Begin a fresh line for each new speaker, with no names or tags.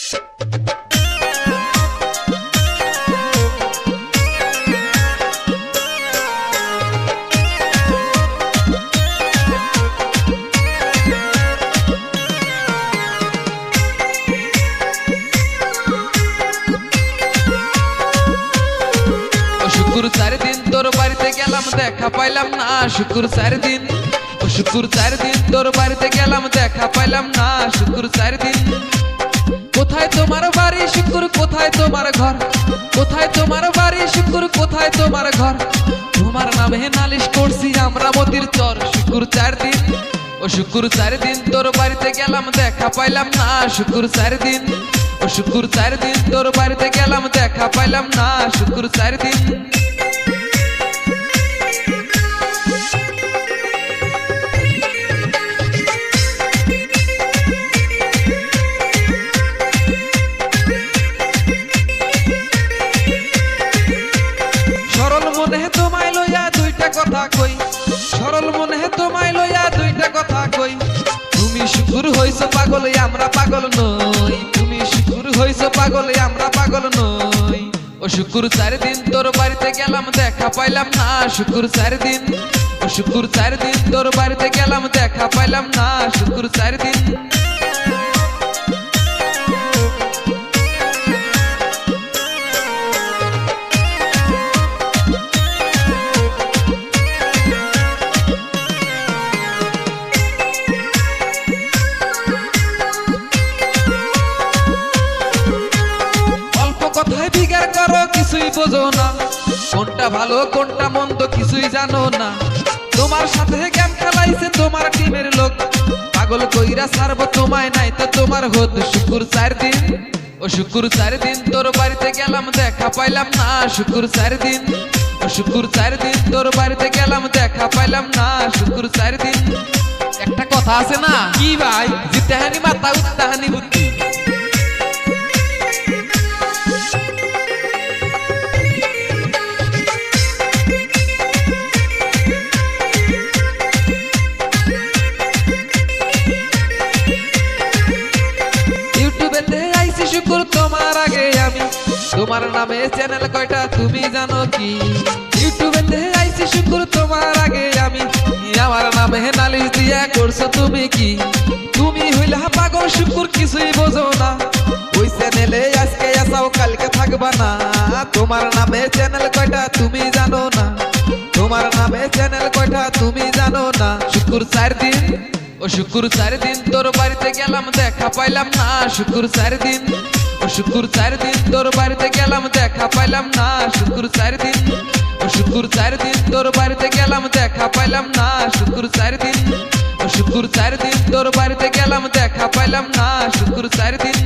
শুকুর 4 দিন তোর বাড়িতে গেলাম দেখা পাইলাম না শুকুর 4 দিন শুকুর 4 দিন তোর বাড়িতে গেলাম দেখা পাইলাম না শুকুর 4 দিন কোথায় তোমার বাড়ি শুকুর কোথায় তোমার ঘর কোথায় তোমার বাড়ি শুকুর কোথায় তোমার ঘর তোমার নামে নালিশ করছি আমরা মতির চর শুকুর 4 দিন শুকুর 4 দিন তোর বাড়িতে গেলাম দেখা পাইলাম না শুকুর 4 দিন শুকুর 4 দিন তোর বাড়িতে গেলাম দেখা পাইলাম না শুকুর 4 দিন সরল মনে তোমায় লইয়া দুইটা কথা কই সরল মনে তোমায় লইয়া দুইটা কথা কই তুমি শুকুর হইছো পাগল আমরা পাগল নই তুমি শুকুর হইছো পাগল আমরা পাগল নই ও শুকুর 4 দিন তোর বাড়িতে গেলাম দেখা পাইলাম না শুকুর 4 দিন ও শুকুর 4 দিন তোর বাড়িতে গেলাম দেখা পাইলাম না শুকুর 4 দিন কথায় বিগার করো কিছুই বোঝো না কোনটা ভালো কোনটা মন্দ কিছুই জানো না তোমার সাথে গেম খেলাইছে তোমার টিমের লোক পাগল কইরা ছাড়বো তোমায় নাই তো তোমার হত শুকুর 4 দিন ও শুকুর 4 দিন তোর বাড়িতে গেলাম দেখা পাইলাম না শুকুর 4 দিন ও শুকুর 4 দিন তোর বাড়িতে গেলাম দেখা পাইলাম না শুকুর 4 দিন একটা কথা আছে না কি ভাই জিতাহানি মাথা উত্তাহানি বুদ্ধি শুকুর তোমার আগে আমি তোমার নামে চ্যানেল কয়টা তুমি জানো কি ইউটিউবে দেখে আইছি শুকুর তোমার আগে আমি আমার নামে নালিশ দিয়া করছো তুমি কি তুমি হইলা পাগল শুকুর কিছুই বোঝো না ওই চ্যানেলে আজকে আসাও কালকে থাকবা না তোমার নামে চ্যানেল কয়টা তুমি জানো না তোমার নামে চ্যানেল কয়টা তুমি জানো না শুকুর 4 দিন ও শুকুর 4 দিন তোর বাড়িতে গেলাম দেখা পাইলাম না শুকুর 4 দিন ও শুকুর 4 দিন তোর বাড়িতে গেলাম দেখা পাইলাম না শুকুর 4 দিন ও শুকুর 4 দিন তোর বাড়িতে গেলাম দেখা পাইলাম না শুকুর 4 দিন ও শুকুর 4 দিন তোর বাড়িতে গেলাম দেখা পাইলাম না শুকুর 4 দিন